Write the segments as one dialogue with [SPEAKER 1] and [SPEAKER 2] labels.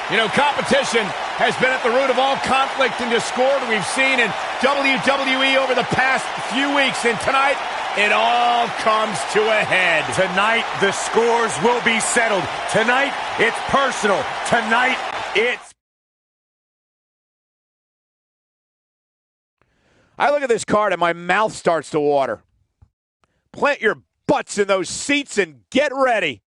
[SPEAKER 1] You know, competition has been at the root of all conflict and discord we've seen in WWE over the past few weeks. And tonight, it all comes to a head.
[SPEAKER 2] Tonight, the scores will be settled. Tonight, it's personal. Tonight, it's...
[SPEAKER 3] I look at this card and my mouth starts to water. Plant your butts in those seats and get ready.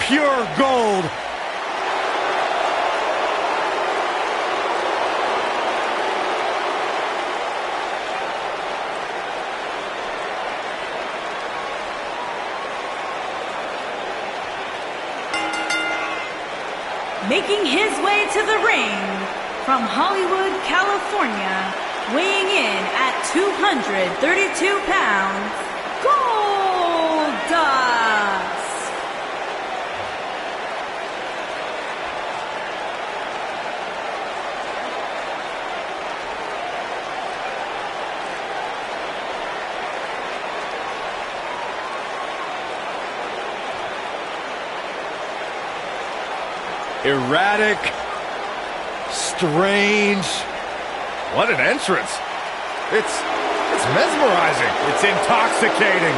[SPEAKER 2] Pure gold.
[SPEAKER 4] Making his way to the ring from Hollywood, California, weighing in at 232 pounds, Goldust.
[SPEAKER 1] Erratic, strange. What an entrance. It's mesmerizing.
[SPEAKER 2] It's intoxicating.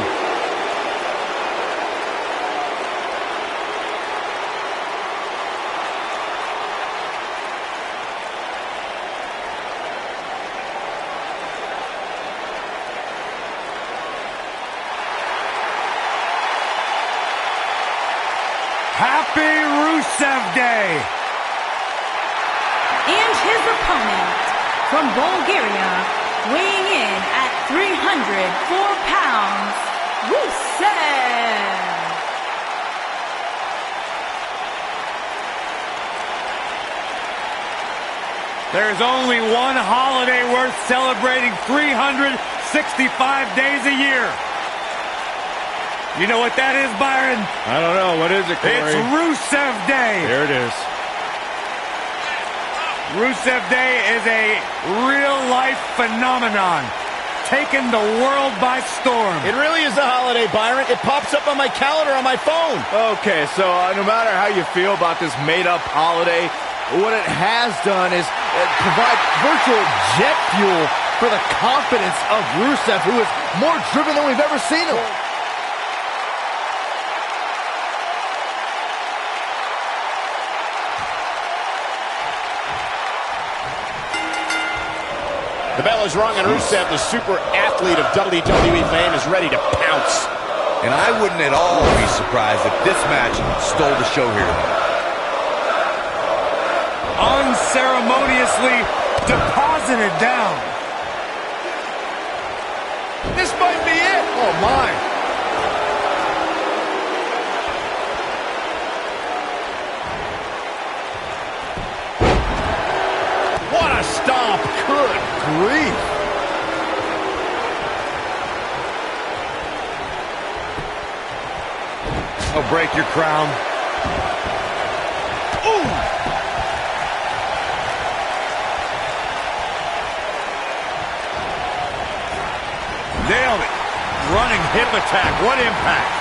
[SPEAKER 2] Happy Rusev Day!
[SPEAKER 4] And his opponent from Bulgaria, weighing in at 304 pounds, Rusev.
[SPEAKER 2] There's only one holiday worth celebrating 365 days a year. You know what that is, Byron?
[SPEAKER 1] I don't know. What is it, Corey?
[SPEAKER 2] It's Rusev Day.
[SPEAKER 1] There it is.
[SPEAKER 2] Rusev Day is a real-life phenomenon, taking the world by storm.
[SPEAKER 1] It really is a holiday, Byron. It pops up on my calendar on my phone. Okay, so no matter how you feel about this made-up holiday, what it has done is provide virtual jet fuel for the confidence of Rusev, who is more driven than we've ever seen him. The bell is rung, and Rusev, the super athlete of WWE fame, is ready to pounce.
[SPEAKER 5] And I wouldn't at all be surprised if this match stole the show here tonight.
[SPEAKER 2] Unceremoniously deposited down.
[SPEAKER 1] This might be it. Oh, my. What a stomp. Good grief.
[SPEAKER 2] Oh, break your crown.
[SPEAKER 1] Ooh.
[SPEAKER 2] Nailed it. Running hip attack. What impact.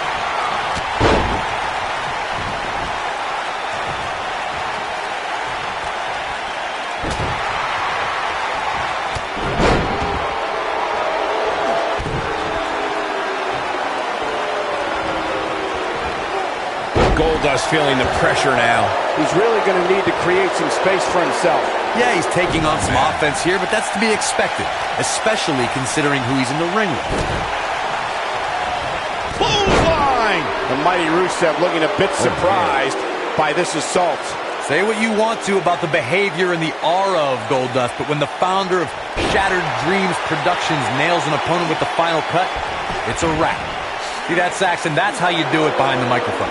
[SPEAKER 1] Goldust feeling the pressure now.
[SPEAKER 3] He's really going to need to create some space for himself.
[SPEAKER 5] Yeah, he's taking on some offense here, but that's to be expected, especially considering who he's in the ring with.
[SPEAKER 3] Clothesline! The mighty Rusev looking a bit surprised by this assault.
[SPEAKER 5] Say what you want to about the behavior and the aura of Goldust, but when the founder of Shattered Dreams Productions nails an opponent with the final cut, it's a wrap. See that, Saxton? That's how you do it behind the microphone.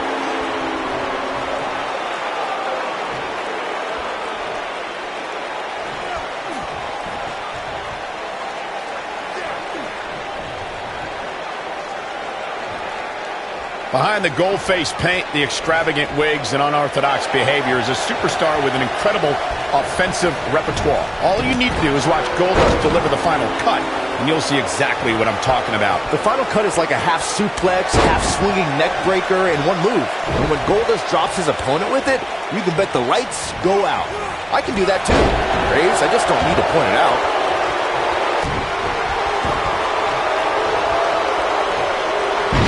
[SPEAKER 1] Behind the gold-faced paint, the extravagant wigs, and unorthodox behavior is a superstar with an incredible offensive repertoire. All you need to do is watch Goldust deliver the final cut, and you'll see exactly what I'm talking about.
[SPEAKER 6] The final cut is like a half suplex, half swinging neck breaker in one move. And when Goldust drops his opponent with it, you can bet the lights go out. I can do that too, Graves. I just don't need to point it out.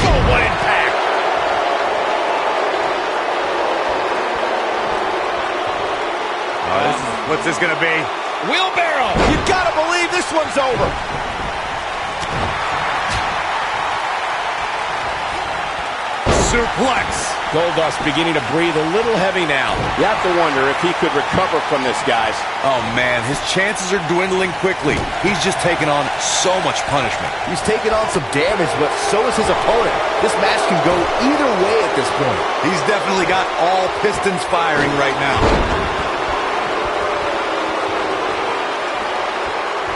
[SPEAKER 1] Oh, what impact!
[SPEAKER 2] What's this gonna be?
[SPEAKER 1] Wheelbarrow!
[SPEAKER 3] You gotta believe this one's over.
[SPEAKER 2] Suplex.
[SPEAKER 3] Goldust beginning to breathe a little heavy now. You have to wonder if he could recover from this, guys.
[SPEAKER 5] Oh, man, his chances are dwindling quickly. He's just taken on so much punishment.
[SPEAKER 6] He's taken on some damage, but so is his opponent. This match can go either way at this point.
[SPEAKER 5] He's definitely got all pistons firing right now.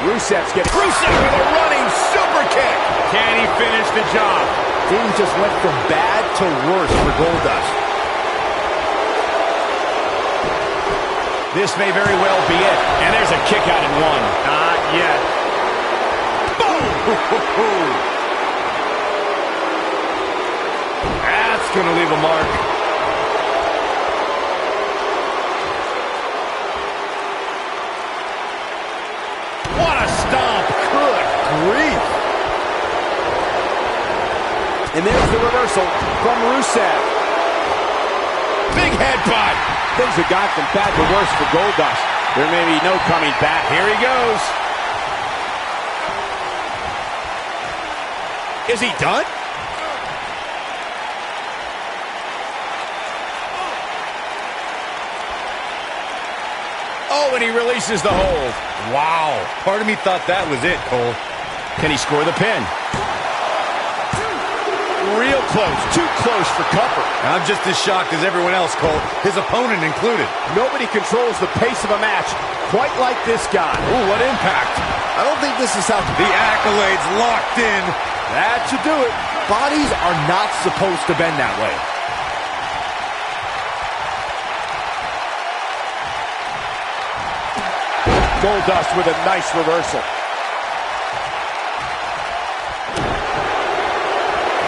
[SPEAKER 3] Rusev's getting...
[SPEAKER 1] Rusev with a running super kick!
[SPEAKER 2] Can he finish the job?
[SPEAKER 6] Things just went from bad to worse for Goldust.
[SPEAKER 1] This may very well be it. And there's a kick out in one.
[SPEAKER 2] Not yet.
[SPEAKER 1] Boom! That's going to leave a mark. What a stomp! Good grief!
[SPEAKER 3] And there's the reversal from Rusev.
[SPEAKER 1] Big headbutt!
[SPEAKER 3] Things have gone from bad to worse for Goldust. There may be no coming back.
[SPEAKER 1] Here he goes. Is he done? Oh, and he releases the hold.
[SPEAKER 5] Wow. Part of me thought that was it, Cole.
[SPEAKER 1] Can he score the pin?
[SPEAKER 3] Real close. Too close for comfort.
[SPEAKER 5] I'm just as shocked as everyone else, Cole. His opponent included.
[SPEAKER 3] Nobody controls the pace of a match quite like this guy.
[SPEAKER 1] Ooh, what impact.
[SPEAKER 6] I don't think this is how...
[SPEAKER 5] The accolades locked in.
[SPEAKER 3] That should do it.
[SPEAKER 6] Bodies are not supposed to bend that way.
[SPEAKER 3] Goldust with a nice reversal.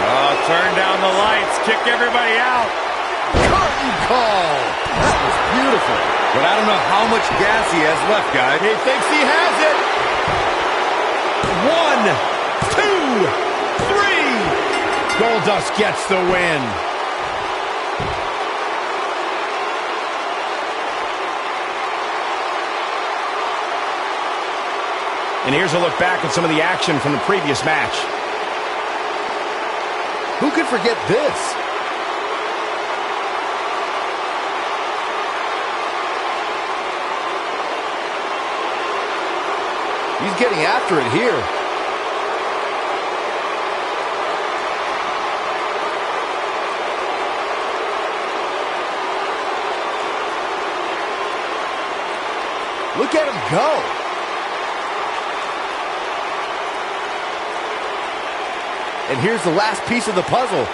[SPEAKER 2] Oh, turn down the lights. Kick everybody out.
[SPEAKER 6] Curtain call. That was beautiful.
[SPEAKER 5] But I don't know how much gas he has left, guys.
[SPEAKER 1] He thinks he has it. 1, 2, 3. Goldust gets the win. And here's a look back at some of the action from the previous match.
[SPEAKER 6] Who could forget this? He's getting after it here. Look at him go. And here's the last piece of the puzzle.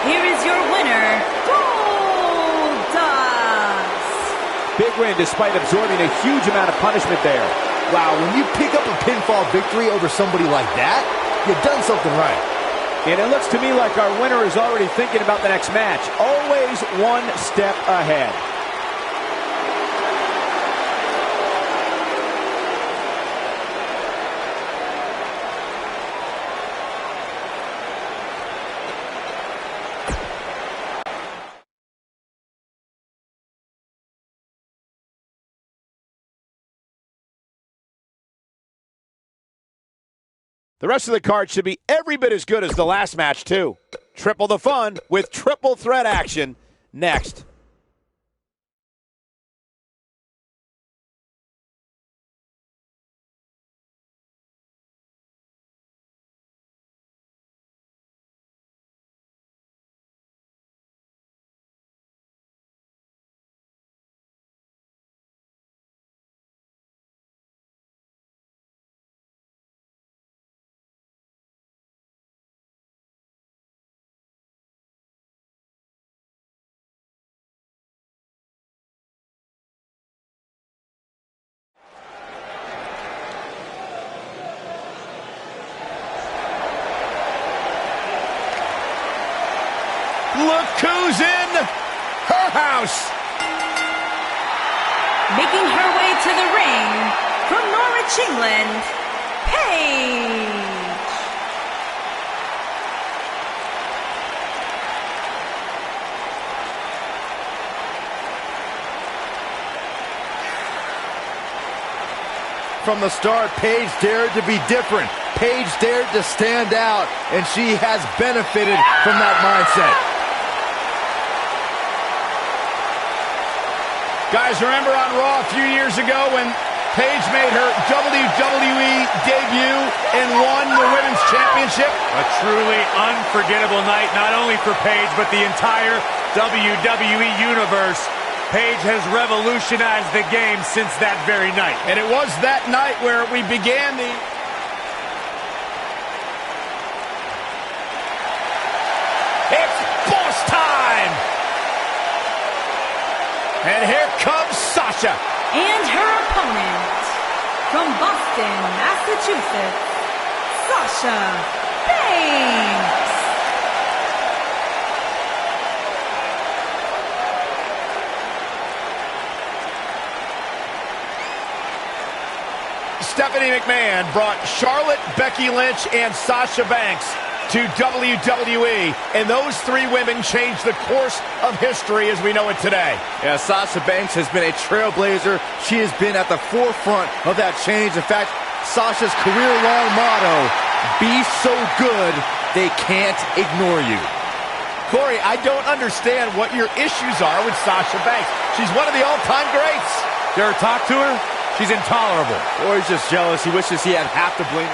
[SPEAKER 4] Here is your winner, Goldust.
[SPEAKER 3] Big win despite absorbing a huge amount of punishment there.
[SPEAKER 6] Wow, when you pick up a pinfall victory over somebody like that, you've done something right.
[SPEAKER 3] And it looks to me like our winner is already thinking about the next match. Always one step ahead. The rest of the card should be every bit as good as the last match, too. Triple the fun with triple threat action next.
[SPEAKER 1] Look who's in her house.
[SPEAKER 4] Making her way to the ring from Norwich, England, Paige.
[SPEAKER 1] From the start, Paige dared to be different. Paige dared to stand out, and she has benefited from that mindset. Guys, remember on Raw a few years ago when Paige made her WWE debut and won the Women's Championship?
[SPEAKER 2] A truly unforgettable night, not only for Paige, but the entire WWE Universe. Paige has revolutionized the game since that very night.
[SPEAKER 1] And it was that night where we began the... It's boss time! And here comes Sasha.
[SPEAKER 4] And her opponent, from Boston, Massachusetts, Sasha Banks.
[SPEAKER 1] Stephanie McMahon brought Charlotte, Becky Lynch, and Sasha Banks to WWE, and those three women changed the course of history as we know it today. Yeah, Sasha Banks has been a trailblazer. She has been at the forefront of that change. In fact, Sasha's career-long motto, be so good, they can't ignore you. Corey, I don't understand what your issues are with Sasha Banks. She's one of the all-time greats.
[SPEAKER 2] You ever talk to her? She's intolerable.
[SPEAKER 1] Or he's just jealous. He wishes he had half the blame.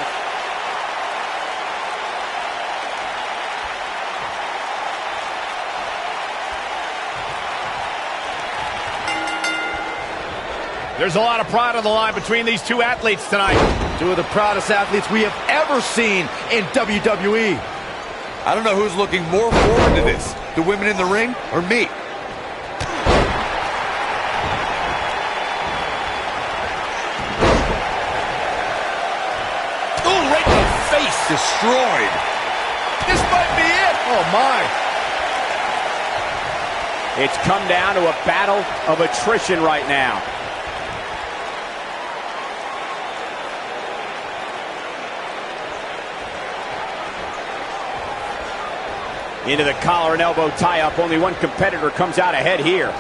[SPEAKER 1] There's a lot of pride on the line between these two athletes tonight. Two of the proudest athletes we have ever seen in WWE.
[SPEAKER 5] I don't know who's looking more forward to this, the women in the ring or me.
[SPEAKER 1] Ooh, right in the face.
[SPEAKER 5] Destroyed.
[SPEAKER 1] This might be it. Oh, my.
[SPEAKER 3] It's come down to a battle of attrition right now. Into the collar and elbow tie-up. Only one competitor comes out ahead here.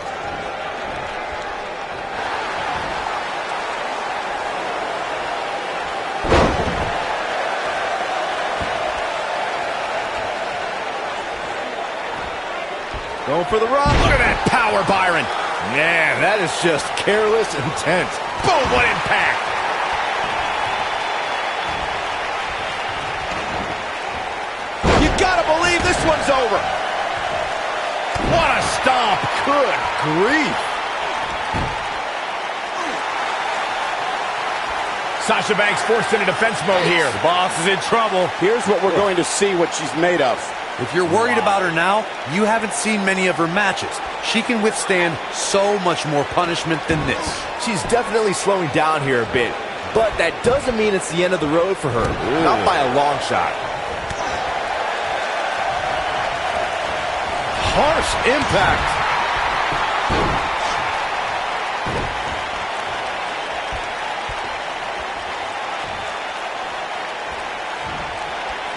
[SPEAKER 1] Going for the run. Look at that power, Byron. Man, that is just careless intent. Boom, what impact. You gotta believe this one's over. What a stomp. Good grief. Sasha Banks forced into defense mode here.
[SPEAKER 2] The boss is in trouble.
[SPEAKER 3] Here's what we're going to see what she's made of.
[SPEAKER 5] If you're worried about her now, you haven't seen many of her matches. She can withstand so much more punishment than this.
[SPEAKER 6] She's definitely slowing down here a bit, but that doesn't mean it's the end of the road for her. Not by a long shot.
[SPEAKER 1] harsh impact.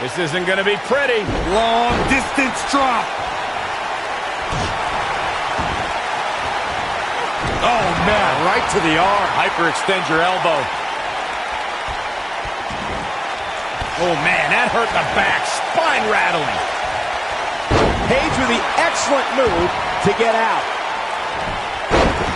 [SPEAKER 1] This isn't going to be pretty.
[SPEAKER 2] Long distance drop.
[SPEAKER 1] Oh, man, right to the arm.
[SPEAKER 5] Hyperextend your elbow.
[SPEAKER 1] Oh, man, that hurt the back. Spine rattling.
[SPEAKER 3] Paige with the excellent move to get out.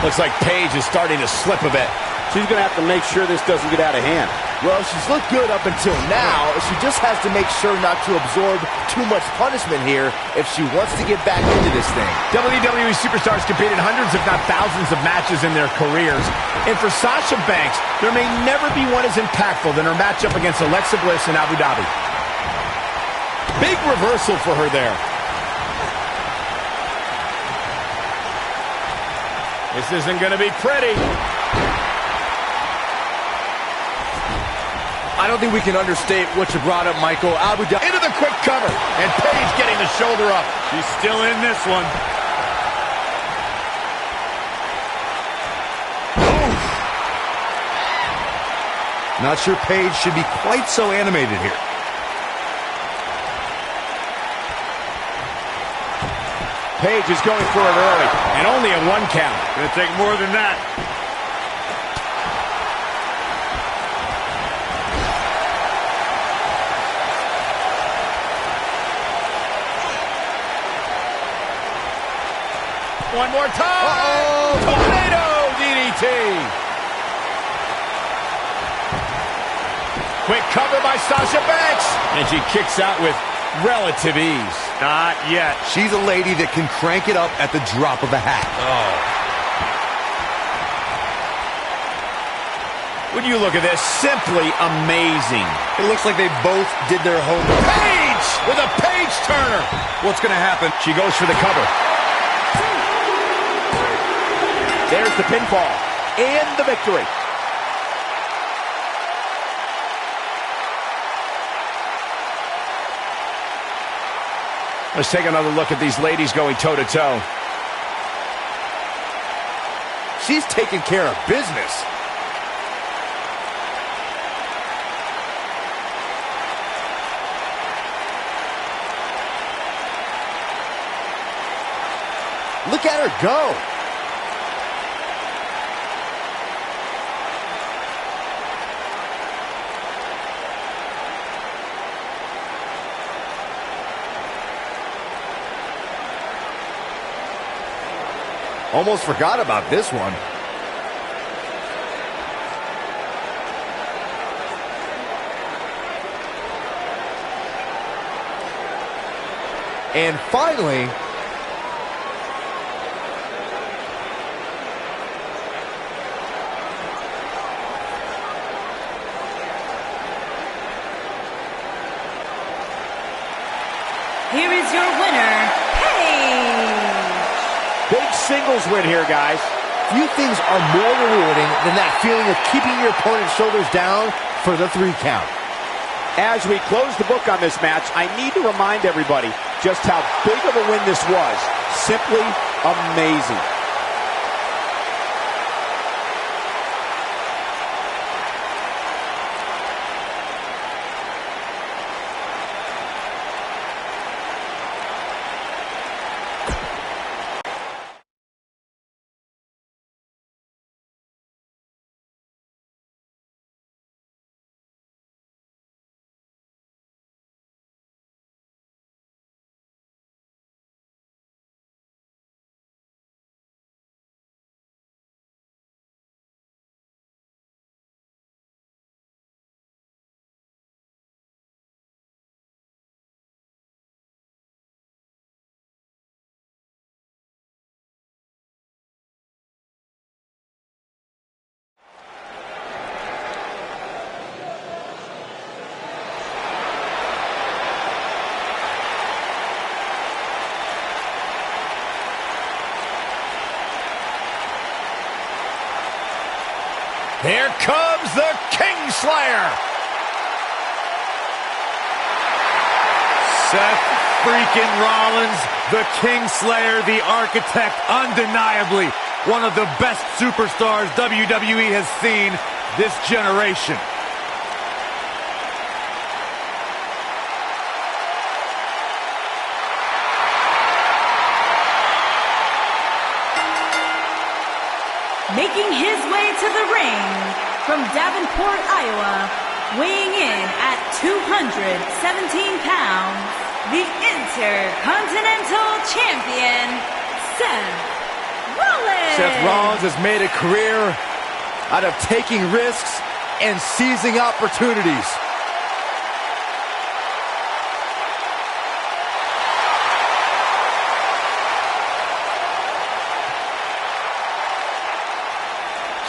[SPEAKER 1] Looks like Paige is starting to slip a bit.
[SPEAKER 3] She's going to have to make sure this doesn't get out of hand.
[SPEAKER 6] Well, she's looked good up until now. She just has to make sure not to absorb too much punishment here if she wants to get back into this thing.
[SPEAKER 1] WWE superstars compete in hundreds, if not thousands, of matches in their careers. And for Sasha Banks, there may never be one as impactful than her matchup against Alexa Bliss in Abu Dhabi. Big reversal for her there. This isn't going to be pretty.
[SPEAKER 6] I don't think we can understate what you brought up, Michael. Abu Dhabi
[SPEAKER 1] Into the quick cover. And Paige getting the shoulder up.
[SPEAKER 2] She's still in this one.
[SPEAKER 1] Oof.
[SPEAKER 5] Not sure Paige should be quite so animated here.
[SPEAKER 3] Paige is going for it early.
[SPEAKER 1] And only a 1 count.
[SPEAKER 2] Gonna take more than that.
[SPEAKER 1] One more time. Tornado DDT. Quick cover by Sasha Banks. And she kicks out with relative ease.
[SPEAKER 2] Not yet.
[SPEAKER 5] She's a lady that can crank it up at the drop of a hat.
[SPEAKER 1] When you look at this, simply amazing.
[SPEAKER 5] It looks like they both did their homework.
[SPEAKER 1] Paige with a Paige Turner.
[SPEAKER 5] What's going to happen?
[SPEAKER 1] She goes for the cover.
[SPEAKER 3] There's the pinfall and the victory.
[SPEAKER 1] Let's take another look at these ladies going toe-to-toe.
[SPEAKER 6] she's taking care of business. Look at her go. Almost forgot about this one. And finally,
[SPEAKER 4] here is your winner, Paige.
[SPEAKER 3] Big singles win here, guys.
[SPEAKER 6] few things are more rewarding than that feeling of keeping your opponent's shoulders down for the 3 count.
[SPEAKER 3] As we close the book on this match, I need to remind everybody just how big of a win this was. Simply amazing.
[SPEAKER 1] Here comes the Kingslayer.
[SPEAKER 2] Seth freaking Rollins, the Kingslayer, the architect, undeniably one of the best superstars WWE has seen this generation.
[SPEAKER 4] Making his way to the ring from Davenport, Iowa, weighing in at 217 pounds, the Intercontinental Champion, Seth Rollins.
[SPEAKER 1] Seth Rollins has made a career out of taking risks and seizing opportunities.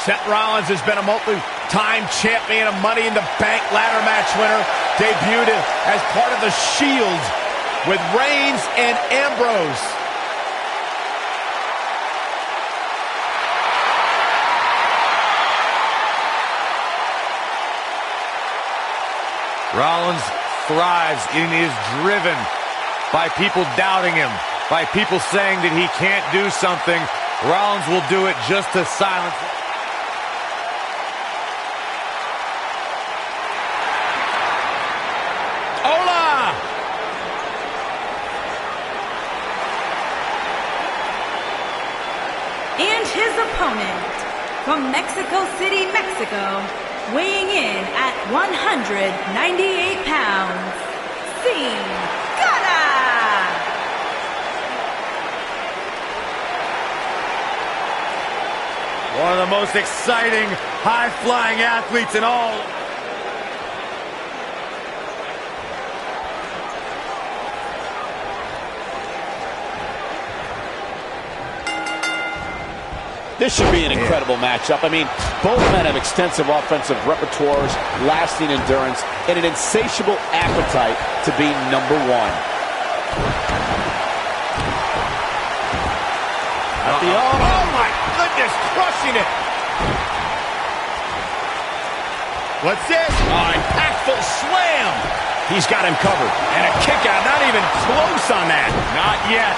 [SPEAKER 1] Seth Rollins has been a multi-time champion, a Money in the Bank ladder match winner, debuted as part of the Shield with Reigns and Ambrose.
[SPEAKER 2] Rollins thrives and is driven by people doubting him, by people saying that he can't do something. Rollins will do it just to silence it.
[SPEAKER 4] And his opponent from Mexico City, Mexico, weighing in at 198 pounds, Sin Cara.
[SPEAKER 2] One of the most exciting, high-flying athletes in all.
[SPEAKER 3] This should be an incredible matchup. I mean, both men have extensive offensive repertoires, lasting endurance, and an insatiable appetite to be number one.
[SPEAKER 1] Oh my goodness, crushing it. What's this? Oh, impactful slam.
[SPEAKER 3] He's got him covered.
[SPEAKER 1] And a kick out, not even close on that.
[SPEAKER 2] Not yet.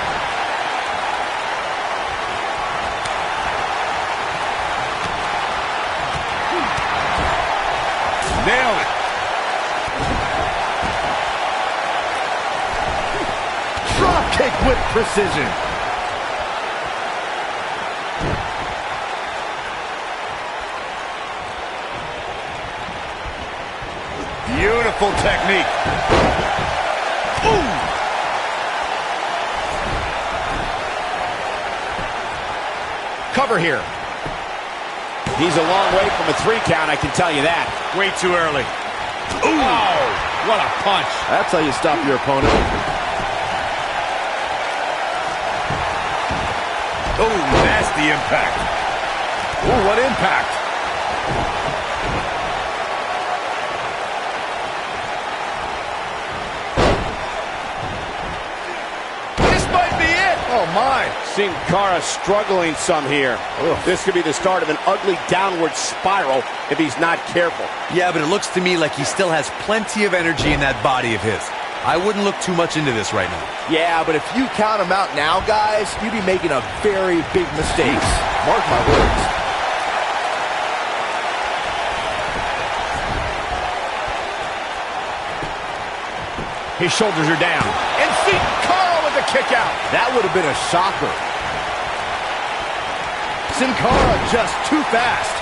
[SPEAKER 1] Nailed it. Drop kick with precision. Beautiful technique. Ooh. Cover here.
[SPEAKER 3] He's a long way from a 3 count, I can tell you that.
[SPEAKER 2] Way too early.
[SPEAKER 1] Ooh. Oh, what a punch. That's how you stop your opponent.
[SPEAKER 2] Oh, nasty impact.
[SPEAKER 1] Ooh, what impact. This might be it. Oh, my.
[SPEAKER 3] Sin Cara struggling some here.
[SPEAKER 1] Ugh.
[SPEAKER 3] This could be the start of an ugly downward spiral if he's not careful.
[SPEAKER 5] Yeah, but it looks to me like he still has plenty of energy in that body of his. I wouldn't look too much into this right now.
[SPEAKER 6] Yeah, but if you count him out now, guys, you'd be making a very big mistake. Mark my words.
[SPEAKER 1] His shoulders are down. And Sin Cara with a kick out.
[SPEAKER 6] That would have been a shocker.
[SPEAKER 1] Sin Cara just too fast.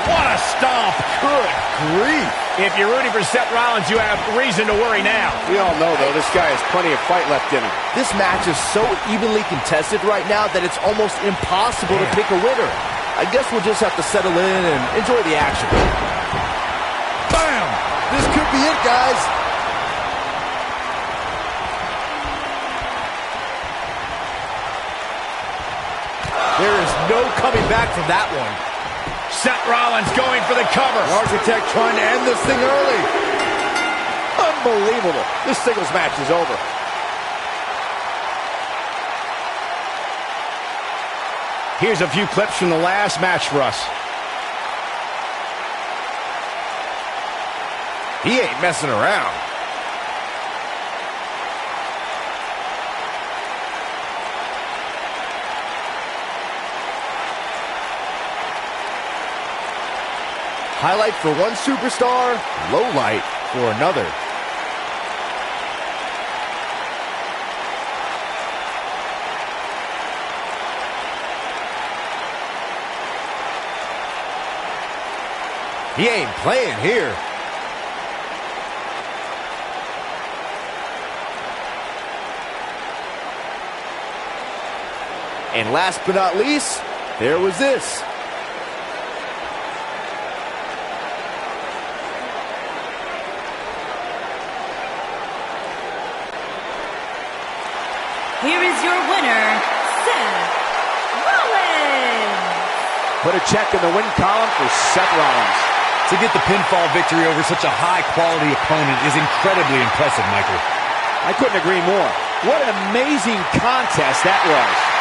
[SPEAKER 1] What a stomp. Good grief. If you're rooting for Seth Rollins, you have reason to worry now.
[SPEAKER 3] We all know, though, this guy has plenty of fight left in him.
[SPEAKER 6] This match is so evenly contested right now that it's almost impossible to pick a winner. I guess we'll just have to settle in and enjoy the action.
[SPEAKER 1] Bam!
[SPEAKER 6] This could be it, guys.
[SPEAKER 1] There is no coming back from that one. Seth Rollins going for the cover. The Architect trying to end this thing early.
[SPEAKER 3] Unbelievable. This singles match is over.
[SPEAKER 1] Here's a few clips from the last match for us. He ain't messing around.
[SPEAKER 6] Highlight for one superstar, low light for another. He ain't playing here. And last but not least, there was this.
[SPEAKER 4] Here is your winner, Seth Rollins.
[SPEAKER 3] Put a check in the win column for Seth Rollins.
[SPEAKER 5] To get the pinfall victory over such a high-quality opponent is incredibly impressive, Michael.
[SPEAKER 3] I couldn't agree more. What an amazing contest that was.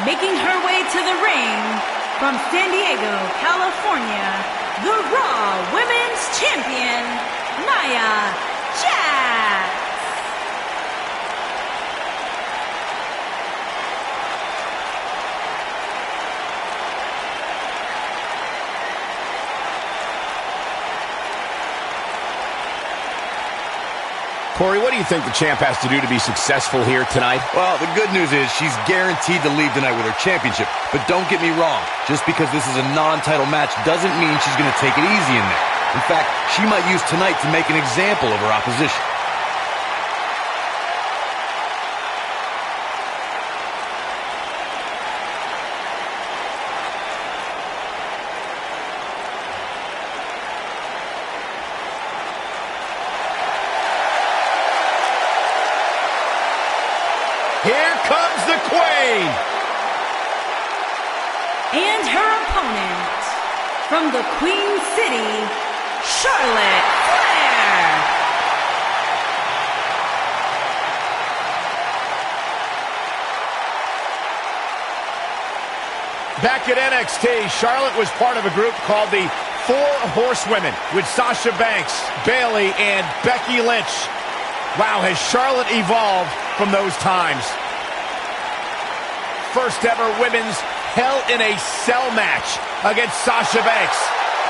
[SPEAKER 4] Making her way to the ring from San Diego, California, the Raw Women's Champion, Nia Jax.
[SPEAKER 1] Corey, what do you think the champ has to do to be successful here tonight?
[SPEAKER 5] Well, the good news is she's guaranteed to leave tonight with her championship. But don't get me wrong, just because this is a non-title match doesn't mean she's going to take it easy in there. In fact, she might use tonight to make an example of her opposition.
[SPEAKER 1] Here comes the Queen!
[SPEAKER 4] And her opponent, from the Queen City, Charlotte Flair.
[SPEAKER 1] Back at NXT, Charlotte was part of a group called the Four Horsewomen with Sasha Banks, Bayley, and Becky Lynch. Wow, has Charlotte evolved from those times. First ever women's Hell in a Cell match against Sasha Banks.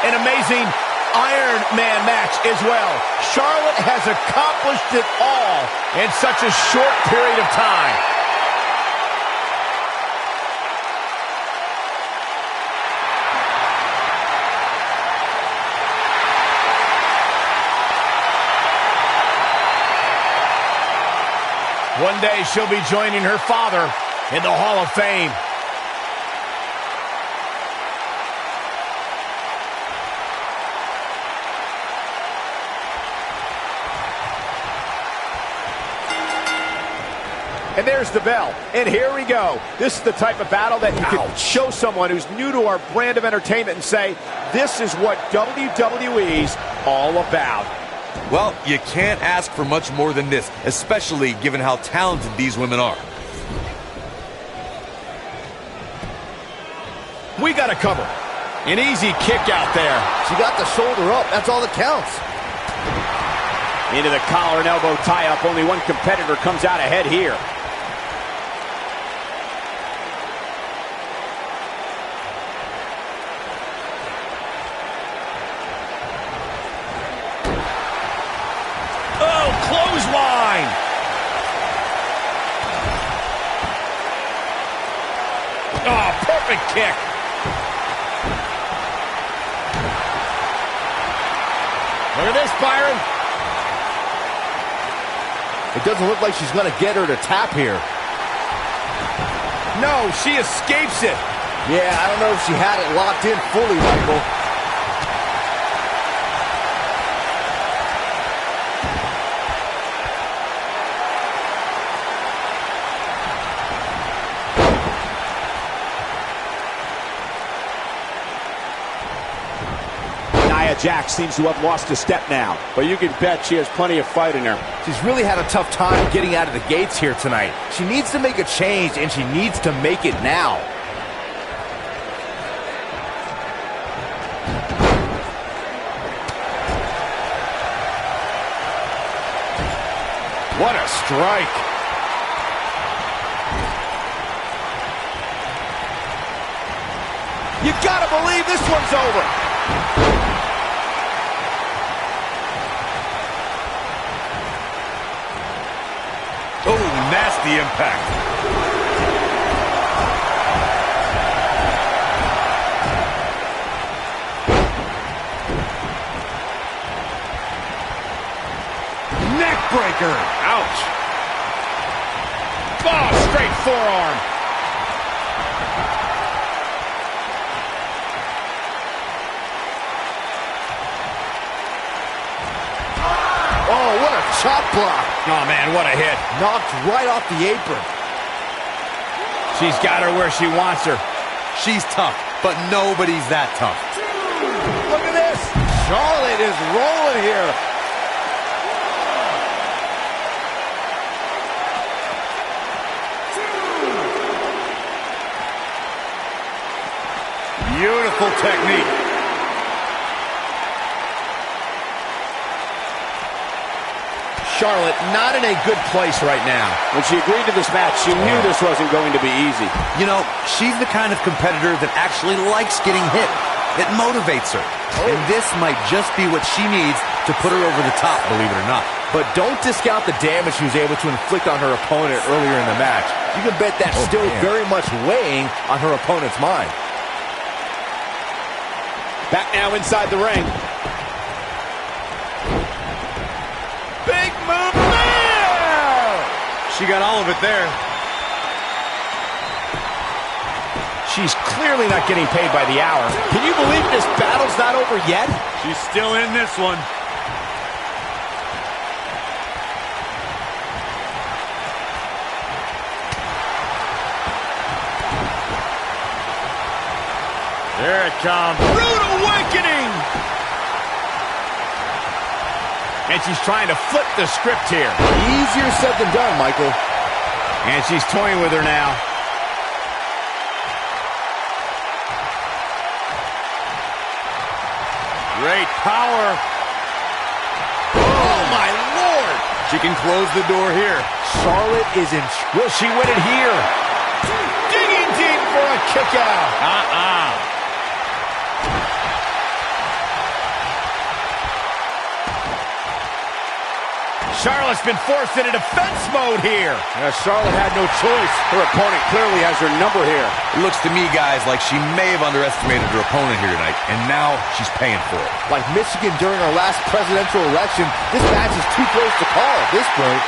[SPEAKER 1] An amazing Iron Man match as well. Charlotte has accomplished it all in such a short period of time. One day she'll be joining her father in the Hall of Fame. And there's the bell. And here we go. This is the type of battle that you can show someone who's new to our brand of entertainment and say, this is what WWE's all about.
[SPEAKER 5] Well, you can't ask for much more than this, especially given how talented these women are.
[SPEAKER 1] We got to cover. An easy kick out there.
[SPEAKER 6] She got the shoulder up. That's all that counts.
[SPEAKER 3] Into the collar and elbow tie-up. Only one competitor comes out ahead here.
[SPEAKER 1] Oh, clothesline. Oh, perfect kick. Look at this, Byron.
[SPEAKER 6] It doesn't look like she's going to get her to tap here.
[SPEAKER 1] No, she escapes it.
[SPEAKER 6] Yeah, I don't know if she had it locked in fully, Michael.
[SPEAKER 3] Nia Jax seems to have lost a step now, but you can bet she has plenty of fight in her.
[SPEAKER 6] She's really had a tough time getting out of the gates here tonight. She needs to make a change, and she needs to make it now.
[SPEAKER 1] What a strike. You gotta believe this one's over.
[SPEAKER 2] Oh, nasty impact.
[SPEAKER 1] Neckbreaker. Ouch. Oh, straight forearm.
[SPEAKER 6] Oh, what a chop block.
[SPEAKER 1] Oh, man, what a hit.
[SPEAKER 6] Knocked right off the apron.
[SPEAKER 1] She's got her where she wants her.
[SPEAKER 5] She's tough, but nobody's that tough.
[SPEAKER 6] Look at this. Charlotte is rolling here.
[SPEAKER 2] Beautiful technique.
[SPEAKER 1] Charlotte not in a good place right now.
[SPEAKER 3] When she agreed to this match, she knew this wasn't going to be easy.
[SPEAKER 5] You know, she's the kind of competitor that actually likes getting hit. It motivates her. And this might just be what she needs to put her over the top, believe it or not.
[SPEAKER 6] But don't discount the damage she was able to inflict on her opponent earlier in the match. You can bet that's still very much weighing on her opponent's mind.
[SPEAKER 3] Back now inside the ring.
[SPEAKER 1] Big move there!
[SPEAKER 2] She got all of it there.
[SPEAKER 1] She's clearly not getting paid by the hour.
[SPEAKER 3] Can you believe this battle's not over yet?
[SPEAKER 2] She's still in this one. There it comes.
[SPEAKER 1] Rude awakening! And she's trying to flip the script here.
[SPEAKER 6] Easier said than done, Michael.
[SPEAKER 1] And she's toying with her now.
[SPEAKER 2] Great power.
[SPEAKER 1] Oh, my Lord!
[SPEAKER 2] She can close the door here.
[SPEAKER 6] Charlotte is in.
[SPEAKER 1] Will she win it here? Digging deep for a kick out. Charlotte's been forced into defense mode here.
[SPEAKER 3] Charlotte had no choice. Her opponent clearly has her number here.
[SPEAKER 5] It looks to me, guys, like she may have underestimated her opponent here tonight, and now she's paying for it.
[SPEAKER 6] Like Michigan during our last presidential election, this match is too close to call at this point.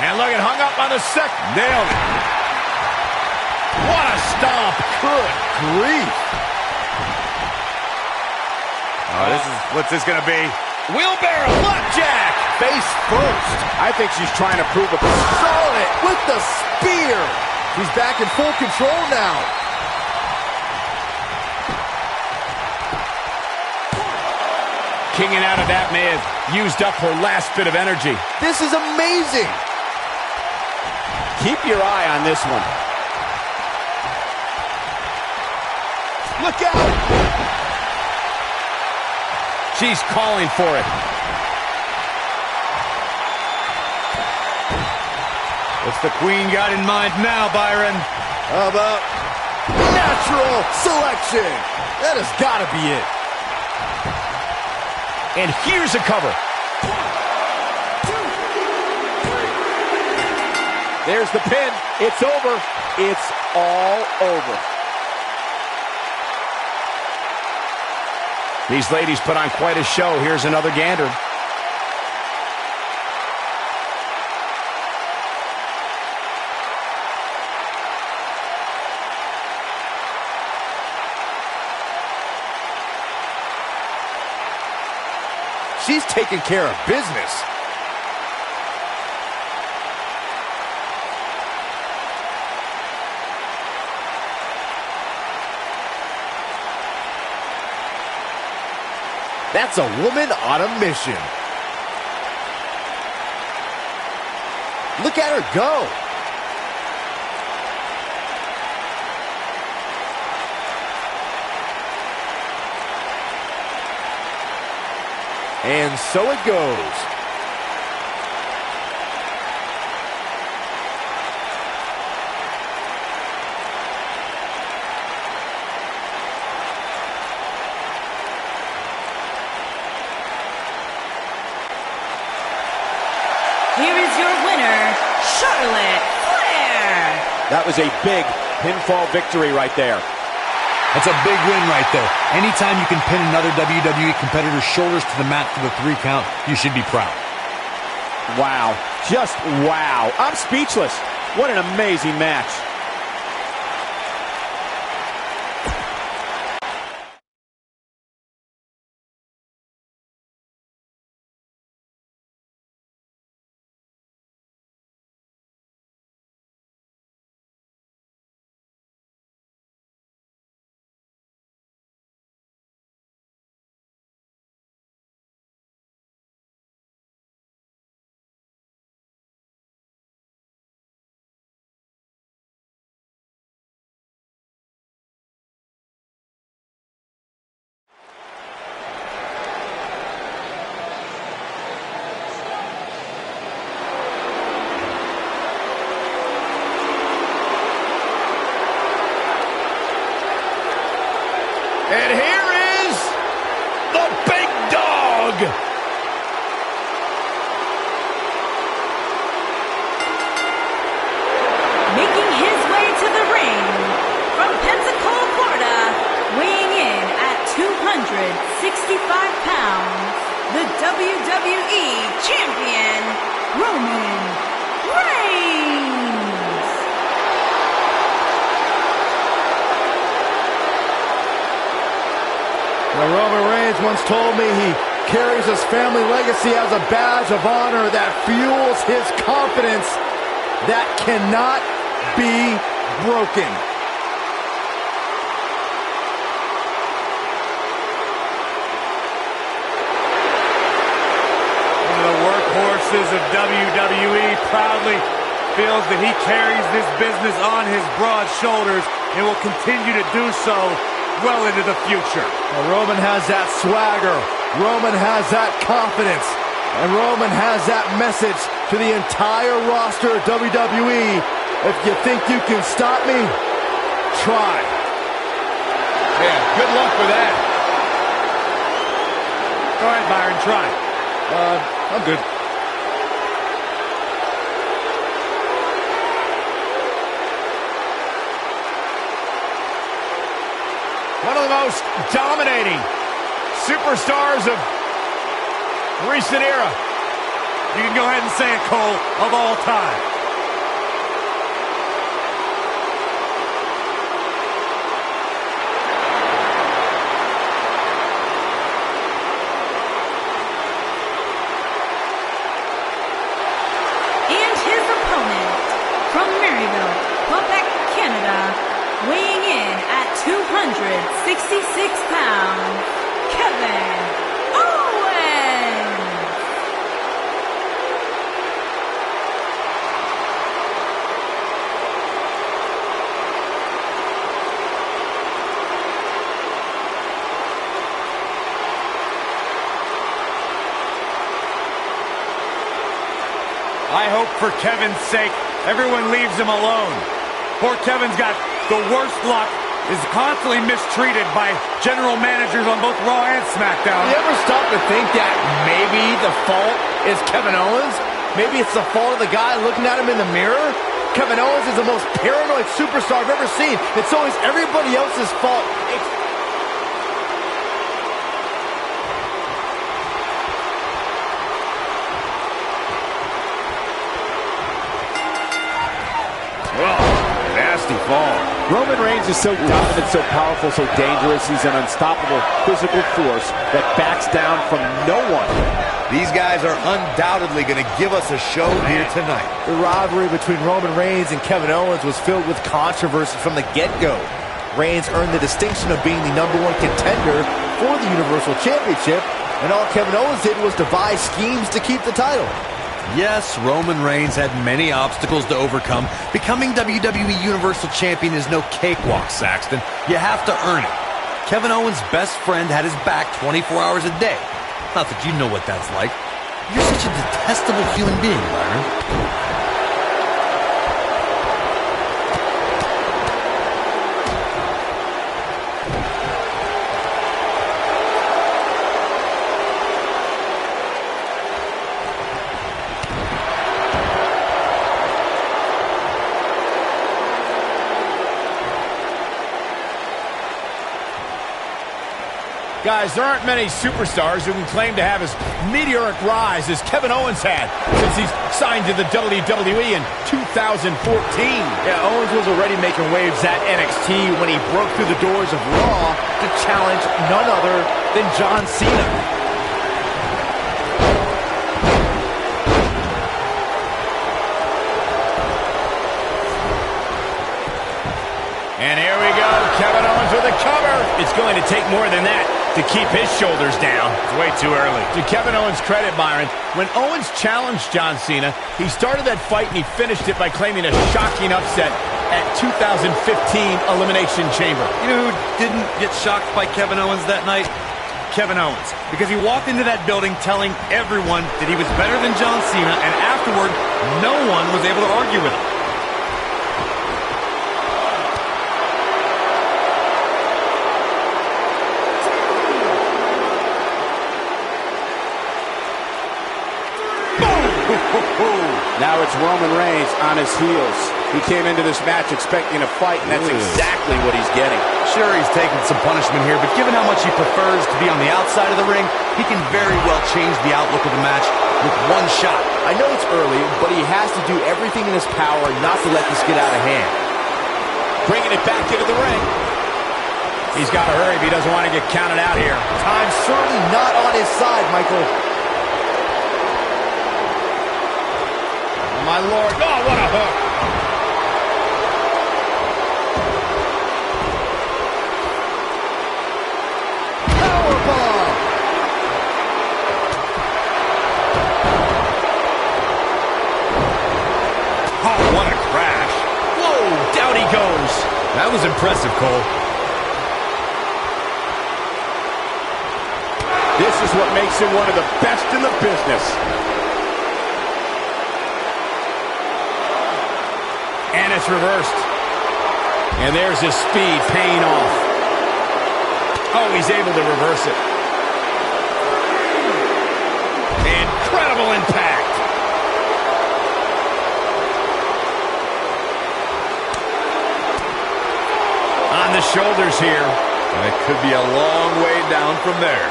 [SPEAKER 1] And look, it hung up on the second. Nailed it. What a stomp.
[SPEAKER 6] Good grief.
[SPEAKER 2] What's this gonna be?
[SPEAKER 1] Wheelbarrow, blackjack.
[SPEAKER 6] Face first.
[SPEAKER 3] I think she's trying to prove a point.
[SPEAKER 6] Charlotte with the spear. He's back in full control now.
[SPEAKER 1] Kicking out of that may have used up her last bit of energy.
[SPEAKER 6] This is amazing.
[SPEAKER 3] Keep your eye on this one.
[SPEAKER 1] Look out! She's calling for it.
[SPEAKER 2] What's the queen got in mind now, Byron?
[SPEAKER 6] How about natural selection? That has got to be it.
[SPEAKER 1] And here's a cover.
[SPEAKER 3] There's the pin. It's over. It's all over.
[SPEAKER 1] These ladies put on quite a show. Here's another gander.
[SPEAKER 6] She's taking care of business. That's a woman on a mission. Look at her go. And so it goes.
[SPEAKER 4] Here is your winner, Charlotte Flair.
[SPEAKER 3] That was a big pinfall victory right there.
[SPEAKER 5] That's a big win right there. Anytime you can pin another WWE competitor's shoulders to the mat for the 3 count, you should be proud.
[SPEAKER 3] Wow. Just wow. I'm speechless. What an amazing match.
[SPEAKER 1] And here is the big dog.
[SPEAKER 4] Making his way to the ring from Pensacola, Florida, weighing in at 265 pounds, the WWE Champion, Roman Reigns.
[SPEAKER 1] Now, Roman Reigns once told me he carries his family legacy as a badge of honor that fuels his confidence that cannot be broken.
[SPEAKER 2] One of the workhorses of WWE proudly feels that he carries this business on his broad shoulders and will continue to do so well into the future.
[SPEAKER 1] Well, Roman has that swagger. Roman has that confidence. And Roman has that message to the entire roster of WWE. If you think you can stop me, try.
[SPEAKER 2] Yeah, good luck for that. Go ahead, Byron, try.
[SPEAKER 1] I'm good. One of the most dominating superstars of recent era.
[SPEAKER 2] You can go ahead and say it, Cole, of all time.
[SPEAKER 4] And his opponent from Maryville, Quebec, Canada, weighing in at 266 pounds, Kevin Owens.
[SPEAKER 2] I hope for Kevin's sake, everyone leaves him alone. Poor Kevin's got the worst luck, is constantly mistreated by general managers on both Raw and SmackDown.
[SPEAKER 1] You ever stop to think that maybe the fault is Kevin Owens? Maybe it's the fault of the guy looking at him in the mirror? Kevin Owens is the most paranoid superstar I've ever seen. It's always everybody else's fault.
[SPEAKER 3] Roman Reigns Reigns is so dominant, so powerful, so dangerous. He's an unstoppable physical force that backs down from no one.
[SPEAKER 2] These guys are undoubtedly going to give us a show here tonight.
[SPEAKER 6] The rivalry between Roman Reigns and Kevin Owens was filled with controversy from the get-go. Reigns earned the distinction of being the #1 contender for the Universal Championship, and all Kevin Owens did was devise schemes to keep the title.
[SPEAKER 5] Yes, Roman Reigns had many obstacles to overcome. Becoming WWE Universal Champion is no cakewalk, Saxton. You have to earn it. Kevin Owens' best friend had his back 24 hours a day. Not that you know what that's like. You're such a detestable human being, Byron.
[SPEAKER 1] Guys, there aren't many superstars who can claim to have as meteoric rise as Kevin Owens had since he's signed to the WWE in 2014.
[SPEAKER 6] Yeah, Owens was already making waves at NXT when he broke through the doors of Raw to challenge none other than John Cena.
[SPEAKER 1] And here we go, Kevin Owens with a cover. It's going to take more than that to keep his shoulders down.
[SPEAKER 2] It's way too early.
[SPEAKER 1] To Kevin Owens' credit, Byron, when Owens challenged John Cena, he started that fight and he finished it by claiming a shocking upset at 2015 Elimination Chamber.
[SPEAKER 5] You know who didn't get shocked by Kevin Owens that night? Kevin Owens. Because he walked into that building telling everyone that he was better than John Cena, and afterward, no one was able to argue with him.
[SPEAKER 3] Now it's Roman Reigns on his heels. He came into this match expecting a fight, and that's exactly what he's getting.
[SPEAKER 5] Sure, he's taking some punishment here, but given how much he prefers to be on the outside of the ring, he can very well change the outlook of the match with one shot.
[SPEAKER 6] I know it's early, but he has to do everything in his power not to let this get out of hand.
[SPEAKER 3] Bringing it back into the ring.
[SPEAKER 1] He's got to hurry if he doesn't want to get counted out here.
[SPEAKER 6] Time's certainly not on his side, Michael.
[SPEAKER 1] My Lord. Oh, what a hook.
[SPEAKER 6] Powerbomb.
[SPEAKER 1] Oh, what a crash. Whoa, down he goes.
[SPEAKER 5] That was impressive, Cole.
[SPEAKER 3] This is what makes him one of the best in the business.
[SPEAKER 1] And it's reversed. And there's his speed paying off. Oh, he's able to reverse it. Incredible impact. On the shoulders here.
[SPEAKER 2] And it could be a long way down from there.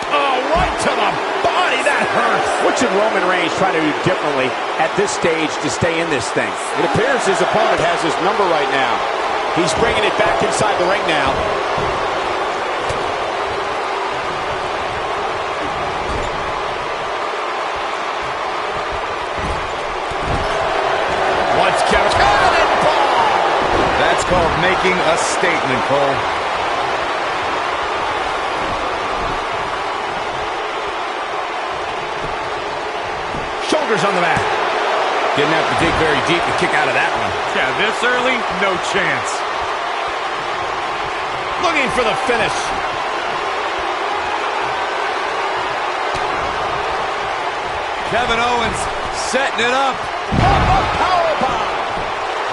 [SPEAKER 1] Oh, right to the body. That hurts.
[SPEAKER 3] What should Roman Reigns try to do differently at this stage to stay in this thing? It appears his opponent has his number right now. He's bringing it back inside the ring now.
[SPEAKER 1] What's Kevin? Cannonball!
[SPEAKER 2] That's called making a statement, Cole.
[SPEAKER 1] Shoulders on the mat. Didn't have to dig very deep to kick out of that one.
[SPEAKER 2] Yeah, this early, no chance.
[SPEAKER 1] Looking for the finish.
[SPEAKER 2] Kevin Owens setting it up.
[SPEAKER 1] Powerbomb.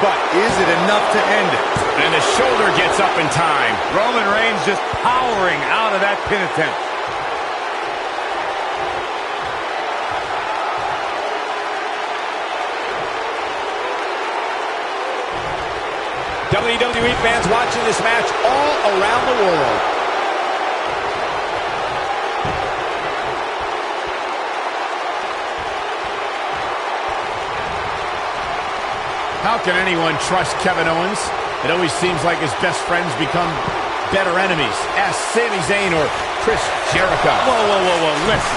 [SPEAKER 2] But is it enough to end it?
[SPEAKER 1] And the shoulder gets up in time.
[SPEAKER 2] Roman Reigns just powering out of that pin attempt.
[SPEAKER 3] WWE fans watching this match all around the world.
[SPEAKER 1] How How can anyone trust Kevin Owens? It always seems like his best friends become better enemies. Ask Sami Zayn or Chris Jericho.
[SPEAKER 2] Whoa. Listen.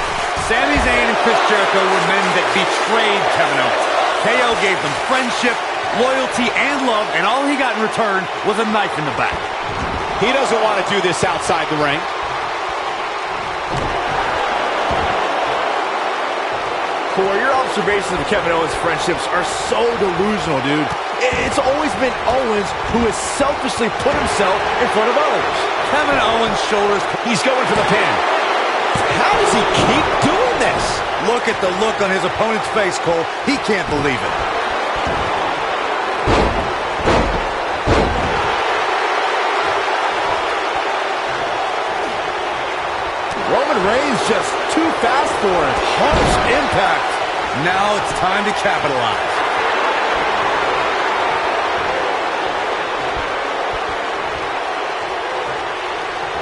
[SPEAKER 2] Sami Zayn and Chris Jericho were men that betrayed Kevin Owens. KO gave them friendship, loyalty, and love, and all he got in return was a knife in the back.
[SPEAKER 3] He doesn't want to do this outside the ring.
[SPEAKER 1] Corey, your observations of Kevin Owens' friendships are so delusional, dude. It's always been Owens who has selfishly put himself in front of others.
[SPEAKER 2] Kevin Owens' shoulders.
[SPEAKER 1] He's going for the pin.
[SPEAKER 6] How does he keep doing this?
[SPEAKER 2] Look at the look on his opponent's face, Cole. He can't believe it.
[SPEAKER 1] Roman Reigns just too fast for him. Harsh impact.
[SPEAKER 2] Now it's time to capitalize.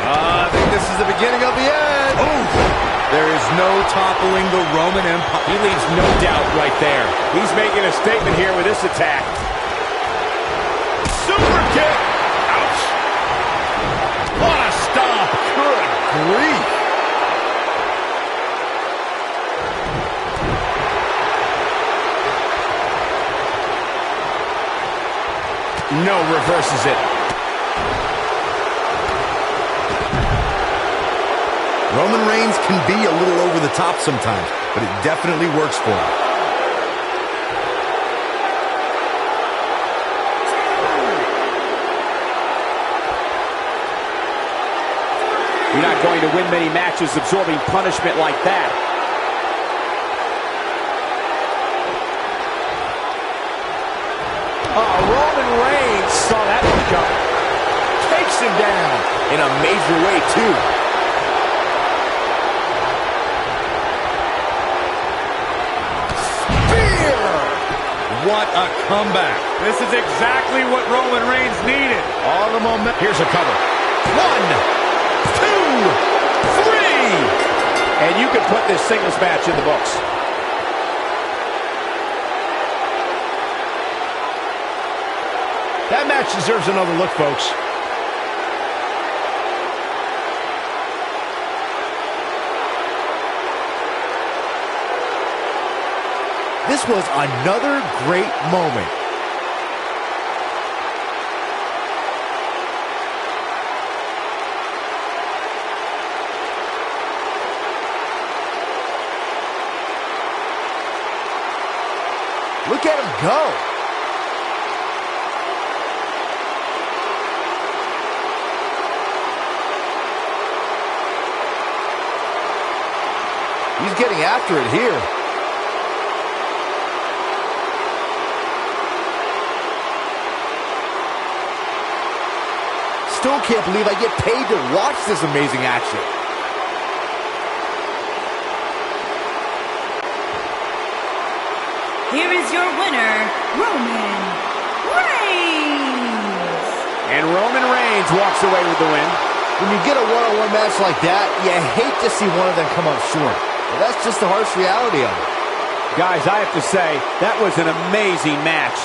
[SPEAKER 1] I think this is the beginning of the end.
[SPEAKER 2] Oof. There is no toppling the Roman Empire.
[SPEAKER 3] He leaves no doubt right there. He's making a statement here with this attack.
[SPEAKER 1] Super kick. Ouch. What a stomp. Good grief. No, reverses it.
[SPEAKER 6] Roman Reigns can be a little over the top sometimes, but it definitely works for him.
[SPEAKER 3] You're not going to win many matches absorbing punishment like that. Roman Reigns saw that one coming.
[SPEAKER 6] Takes him down in a major way, too.
[SPEAKER 2] Spear! What a comeback. This is exactly what Roman Reigns needed.
[SPEAKER 1] All the momentum. Here's a cover. 1, 2, 3.
[SPEAKER 3] And you can put this singles match in the books.
[SPEAKER 1] That match deserves another look, folks.
[SPEAKER 6] This was another great moment. Look at him go. He's getting after it here. Still can't believe I get paid to watch this amazing action.
[SPEAKER 4] Here is your winner, Roman Reigns.
[SPEAKER 3] And Roman Reigns walks away with the win.
[SPEAKER 6] When you get a one-on-one match like that, you hate to see one of them come up short. But that's just the harsh reality of it.
[SPEAKER 3] Guys, I have to say, that was an amazing match.